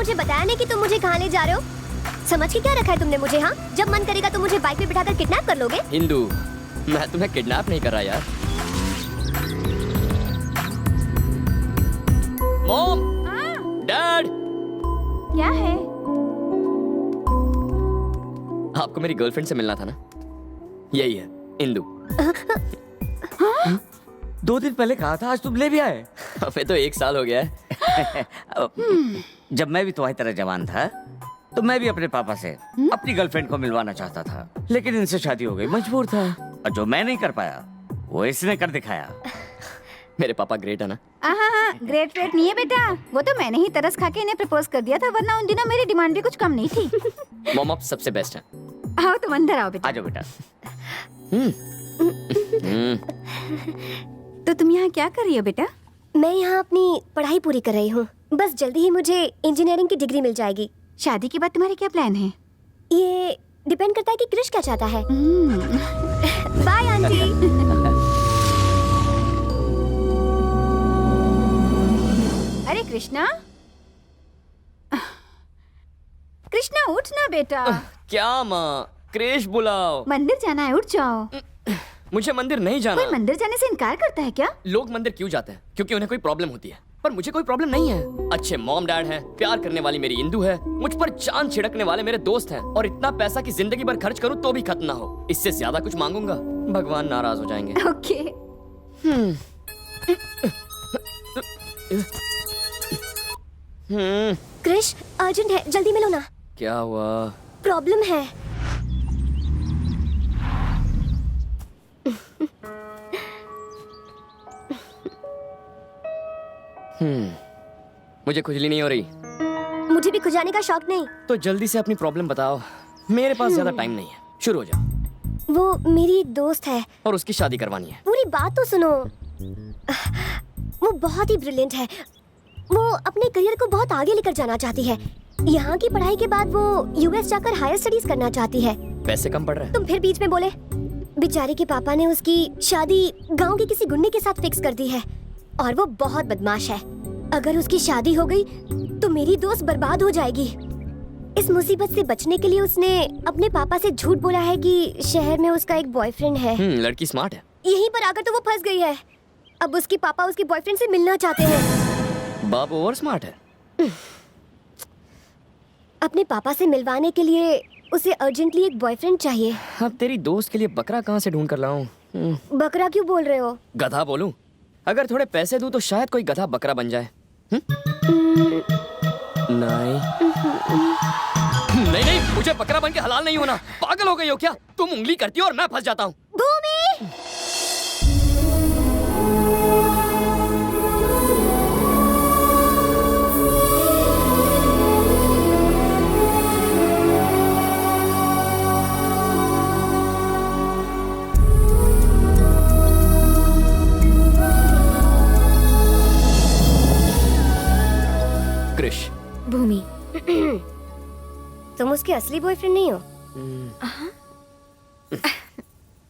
मुझे बताया नहीं कि तुम मुझे कहाँ ले जा रहे हो? समझ के क्या रखा है तुमने मुझे? हाँ, जब मन करेगा तो मुझे बाइक पे बिठाकर किडनैप कर लोगे? हिंदू, मैं तुम्हें किडनैप नहीं कर रहा यार। मॉम, डैड, क्या है? आपको मेरी गर्लफ्रेंड से मिलना था ना? यही है इंदु। 2 दिन पहले कहा था, आज तुम ले भी आए। हमें तो 1 साल हो गया है। जब मैं भी तुम्हारी तरह जवान था तो मैं भी अपने पापा से अपनी गर्लफ्रेंड को मिलवाना चाहता था, लेकिन इनसे शादी हो गई, मजबूर था। और जो मैं नहीं कर पाया वो इसने कर दिखाया। मेरे पापा ग्रेट है ना? हाँ, ग्रेट फ्रेट नहीं है बेटा, वो तो मैंने ही तरस खा के इन्हें प्रपोज कर दिया था, वरना उन दिनों मेरी डिमांड भी कुछ कम नहीं थी। मॉम आप सबसे बेस्ट हैं। आओ तुम अंदर आओ बेटा। आ जाओ बेटा। तो तुम यहाँ क्या कर रही हो बेटा? मैं यहाँ अपनी पढ़ाई पूरी कर रही हूँ। बस जल्दी ही मुझे इंजीनियरिंग की डिग्री मिल जाएगी। शादी के बाद तुम्हारे क्या प्लान है? ये डिपेंड करता है कि क्रिश क्या चाहता है। Bye aunty. अरे कृष्णा, कृष्णा उठ ना बेटा। क्या माँ, क्रिश बुलाओ। मंदिर जाना है, उठ जाओ। मुझे मंदिर नहीं जाना। कोई मंदिर जाने से इनकार करता है क्या? लोग मंदिर क्यों जाते हैं? क्योंकि उन्हें कोई प्रॉब्लम होती है, पर मुझे कोई प्रॉब्लम नहीं है। अच्छे मॉम डैड हैं, प्यार करने वाली मेरी इंदु है, मुझ पर जान छिड़कने वाले मेरे दोस्त हैं, और इतना पैसा कि जिंदगी भर खर्च करूं तो भी खत्म ना हो। इससे ज्यादा कुछ मांगूंगा भगवान नाराज हो जाएंगे। ओके। क्रिश अर्जेंट है, जल्दी मिलो ना। क्या हुआ? प्रॉब्लम है। मुझे खुजली नहीं हो रही। मुझे भी खुजाने का शौक नहीं। तो जल्दी से अपनी प्रॉब्लम बताओ, मेरे पास ज्यादा टाइम नहीं है। शुरू हो जाओ। वो मेरी एक दोस्त है। और उसकी शादी करवानी है। पूरी बात तो सुनो। वो बहुत ही ब्रिलियंट है। वो अपने करियर को बहुत आगे लेकर जाना चाहती है। यहाँ की पढ़ाई के बाद वो यूएस जाकर हायर स्टडीज करना चाहती है। पैसे कम पड़ रहे हैं। तुम फिर बीच में बोले। बेचारी के पापा ने उसकी शादी गांव के किसी गुंडे के साथ फिक्स कर दी है, और वो बहुत बदमाश है। अगर उसकी शादी हो गई तो मेरी दोस्त बर्बाद हो जाएगी। इस मुसीबत से बचने के लिए उसने अपने पापा से झूठ बोला है कि शहर में उसका एक बॉयफ्रेंड है। लड़की स्मार्ट है। यहीं पर आकर तो वो फंस गई है। अब उसके पापा उसके बॉयफ्रेंड से मिलना चाहते हैं। बाप ओवर स्मार्ट है। अपने पापा से मिलवाने के लिए उसे अर्जेंटली एक बॉयफ्रेंड चाहिए। अब तेरी दोस्त के लिए बकरा कहाँ से ढूंढ कर लाऊं? बकरा क्यों बोल रहे हो? गधा बोलूं? अगर थोड़े पैसे दूं तो शायद कोई गधा बकरा बन जाए। नहीं नहीं नहीं, मुझे बकरा बन के हलाल नहीं होना। पागल हो गई हो क्या? तुम उंगली करती हो और मैं फंस जाता हूँ। भूमि! क्रिश। भूमि, तुम उसके असली बॉयफ्रेंड नहीं हो?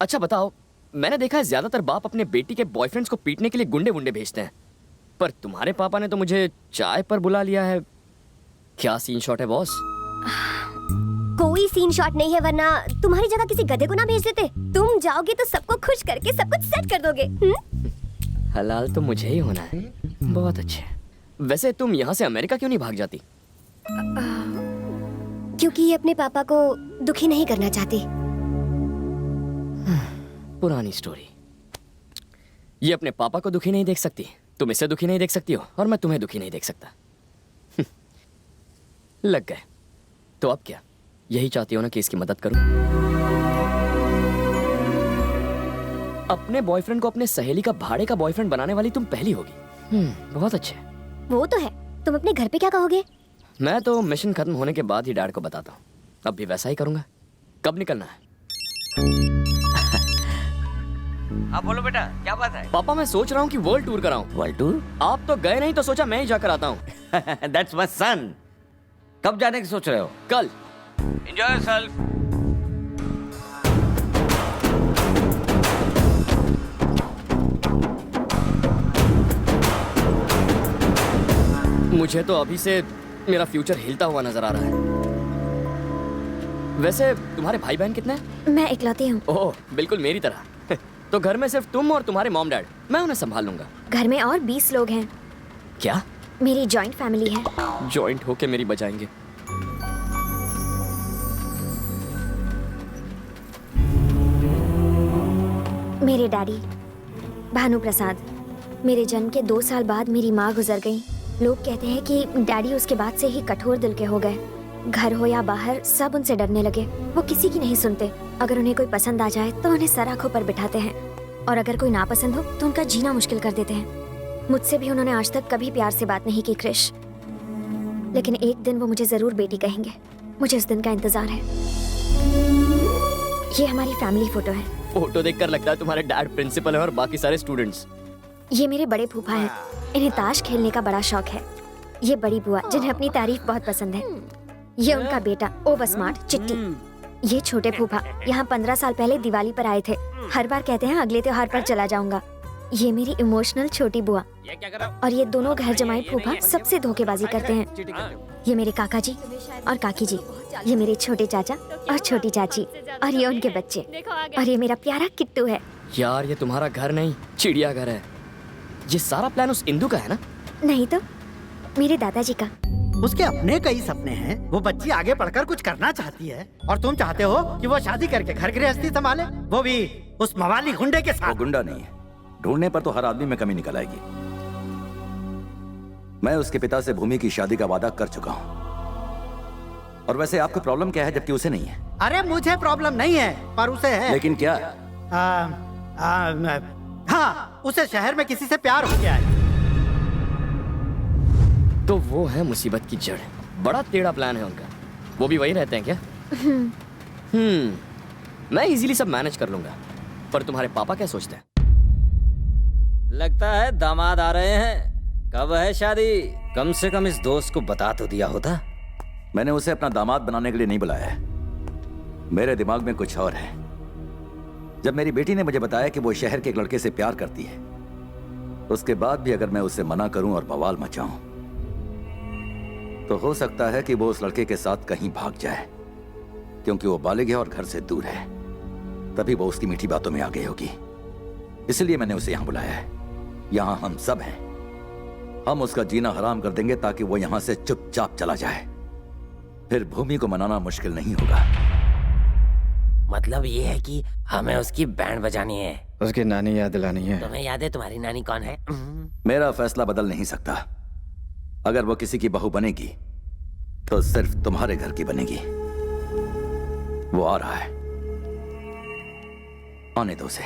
अच्छा बताओ, मैंने देखा है ज्यादातर बाप अपने बेटी के बॉयफ्रेंड्स को पीटने के लिए गुंडे वुंडे भेजते हैं, पर तुम्हारे पापा ने तो मुझे चाय पर बुला लिया है। क्या सीन शॉट है बॉस? कोई सीन शॉट नहीं है, वरना तुम्हारी जगह किसी गधे को ना भेज देते। तुम जाओगे तो सबको खुश करके सब कुछ सेट कर दोगे। हलाल तो मुझे ही होना है। बहुत अच्छे। वैसे तुम यहाँ से अमेरिका क्यों नहीं भाग जाती? क्योंकि ये अपने पापा को दुखी नहीं करना चाहती। पुरानी स्टोरी। ये अपने पापा को दुखी नहीं देख सकती, तुम इसे दुखी नहीं देख सकती हो, और मैं तुम्हें दुखी नहीं देख सकता। लग गए। तो अब क्या, यही चाहती हो ना कि इसकी मदद करूं? अपने बॉयफ्रेंड को अपने सहेली का भाड़े का बॉयफ्रेंड बनाने वाली तुम पहली होगी। बहुत अच्छे। वो तो है। तुम अपने घर पे क्या कहोगे? मैं तो मिशन खत्म होने के बाद ही डैड को बताता हूँ। अब भी वैसा ही करूंगा। कब निकलना है? हाँ बोलो बेटा, क्या बात है? पापा मैं सोच रहा हूँ कि वर्ल्ड टूर कराऊं। World tour? आप तो गए नहीं तो सोचा मैं ही जाकर आता हूँ। That's my son. कब जाने की सोच रहे हो? कल। Enjoy yourself. मुझे तो अभी से मेरा फ्यूचर हिलता हुआ नजर आ रहा है। वैसे तुम्हारे भाई बहन कितने हैं? मैं इकलौती हूँ। ओह, बिल्कुल मेरी तरह। तो घर में सिर्फ तुम और तुम्हारे मॉम डैड, मैं उन्हें संभाल लूंगा। घर में और 20 लोग हैं। क्या? मेरी जॉइंट फैमिली है। जॉइंट होके मेरी बचाएंगे? मेरे डैडी भानु प्रसाद, मेरे जन्म के 2 साल बाद मेरी माँ गुजर गई। लोग कहते हैं कि डैडी उसके बाद से ही कठोर दिल के हो गए। घर हो या बाहर सब उनसे डरने लगे। वो किसी की नहीं सुनते। अगर उन्हें कोई पसंद आ जाए तो उन्हें सर आंखों पर बिठाते हैं, और अगर कोई नापसंद हो तो उनका जीना मुश्किल कर देते हैं। मुझसे भी उन्होंने आज तक कभी प्यार से बात नहीं की क्रिश, लेकिन एक दिन वो मुझे जरूर बेटी कहेंगे। मुझे उस दिन का इंतजार है। ये हमारी फैमिली फोटो है। फोटो देखकर लगता है तुम्हारे डैड प्रिंसिपल है और बाकी सारे स्टूडेंट्स। ये मेरे बड़े फूफा हैं। इन्हें ताश खेलने का बड़ा शौक है। ये बड़ी बुआ जिन्हें अपनी तारीफ बहुत पसंद है। ये उनका बेटा ओवर स्मार्ट चिट्टी। ये छोटे फूफा यहाँ 15 साल पहले दिवाली पर आए थे। हर बार कहते हैं अगले त्योहार पर चला जाऊंगा। ये मेरी इमोशनल छोटी बुआ, और ये दोनों घर जमाई फूफा सबसे धोखेबाजी करते हैं। ये मेरे काका जी और काकी जी, ये मेरे छोटे चाचा और छोटी चाची, और ये उनके बच्चे, और ये मेरा प्यारा किट्टू है। यार ये तुम्हारा घर नहीं, चिड़ियाघर है। ये सारा प्लान उस इंदु का है ना? नहीं तो मेरे दादाजी का। उसके अपने कई सपने हैं। वो बच्ची आगे पढ़कर कुछ करना चाहती है, और तुम चाहते हो कि वो शादी करके घर गृहस्थी संभाले, वो भी उस मवाली गुंडे के वो साथ। गुंडा नहीं है। ढूंढने पर तो हर आदमी में कमी निकल आएगी। मैं उसके पिता से भूमि की शादी का वादा कर चुका हूं। और वैसे आपको प्रॉब्लम क्या है जबकि उसे नहीं है? अरे मुझे प्रॉब्लम नहीं है, पर उसे है। लेकिन क्या? हाँ, उसे शहर में किसी से प्यार हो गया है। तो वो है मुसीबत की जड़। बड़ा टेढ़ा प्लान है उनका। वो भी वही रहते हैं क्या? मैं इजीली सब मैनेज कर लूंगा। पर तुम्हारे पापा क्या सोचते हैं? लगता है दामाद आ रहे हैं। कब है शादी? कम से कम इस दोस्त को बता तो दिया होता। मैंने उसे अपना दामाद बनाने के लिए नहीं बुलाया है। मेरे दिमाग में कुछ और है। जब मेरी बेटी ने मुझे बताया कि वो शहर के एक लड़के से प्यार करती है, उसके बाद भी अगर मैं उसे मना करूं और बवाल मचाऊं, तो हो सकता है कि वो उस लड़के के साथ कहीं भाग जाए, क्योंकि वो बालिग है और घर से दूर है। तभी वो उसकी मीठी बातों में आ गई होगी। इसलिए मैंने उसे यहां बुलाया है। यहां हम सब हैं। हम उसका जीना हराम कर देंगे ताकि वो यहां से चुपचाप चला जाए। फिर भूमि को मनाना मुश्किल नहीं होगा। मतलब ये है कि हमें उसकी बैंड बजानी है। उसकी नानी याद दिलानी है। तुम्हें याद है तुम्हारी नानी कौन है? मेरा फैसला बदल नहीं सकता। अगर वो किसी की बहू बनेगी तो सिर्फ तुम्हारे घर की बनेगी। वो आ रहा है, आने दो उसे।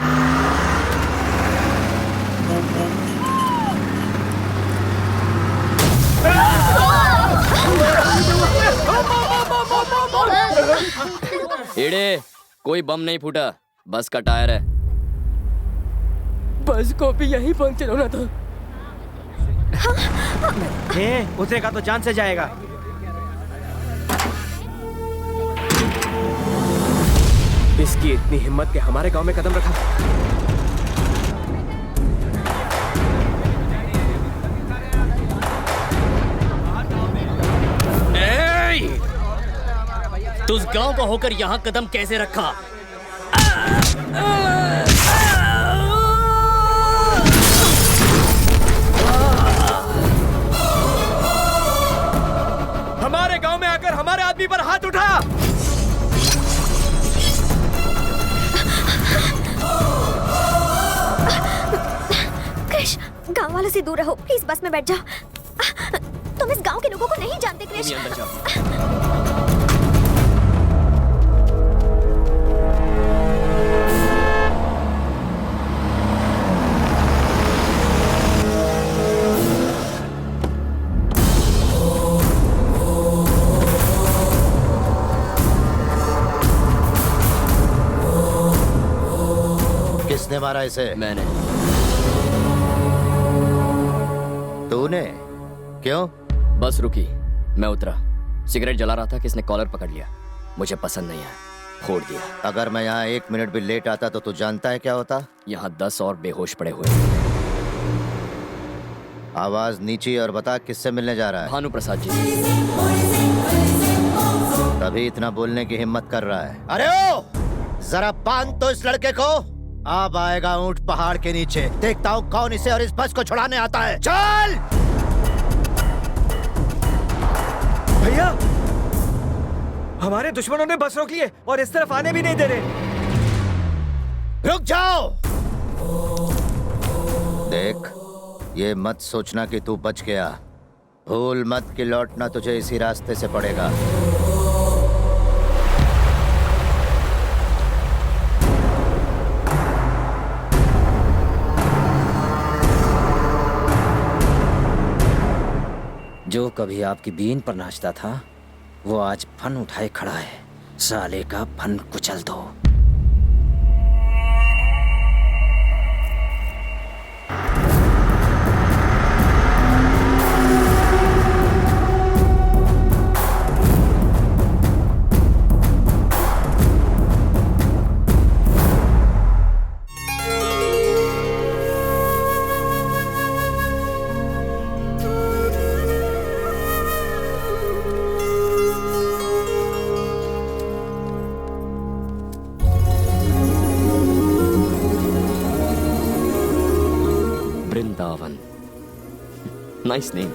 एड़े, कोई बम नहीं फूटा, बस का टायर है। बस को भी यही पंक्चर होना था। उतरेगा तो जान से जाएगा। इसकी इतनी हिम्मत के हमारे गांव में कदम रखा। तू उस गांव का होकर यहाँ कदम कैसे रखा? हमारे गांव में आकर हमारे आदमी पर हाथ उठा। क्रिश, गांव वालों से दूर रहो प्लीज। बस में बैठ जाओ। तुम इस गांव के लोगों को नहीं जानते क्रिश। अंदर जाओ। किसने मारा इसे? मैंने। तूने? क्यों? बस रुकी, मैं उतरा, सिगरेट जला रहा था कि इसने कॉलर पकड़ लिया। मुझे पसंद नहीं आया, फोड़ दिया। अगर मैं यहाँ 1 मिनट भी लेट आता तो तू जानता है क्या होता? यहाँ 10 और बेहोश पड़े हुए। आवाज नीची और बता किससे मिलने जा रहा है। भानु प्रसाद जी। तभी इतना बोलने की हिम्मत कर रहा है। अरे ओ, जरा बांध तो इस लड़के को। अब आएगा ऊंट पहाड़ के नीचे, देखता हूँ कौन इसे और इस बस को छुड़ाने आता है। चल भैया, हमारे दुश्मनों ने बस रोक ली है और इस तरफ आने भी नहीं दे रहे। रुक जाओ। देख, ये मत सोचना कि तू बच गया। भूल मत कि लौटना तुझे इसी रास्ते से पड़ेगा। जो कभी आपकी बीन पर नाचता था वो आज फन उठाए खड़ा है। साले का फन कुचल दो। Vrindavan, nice name.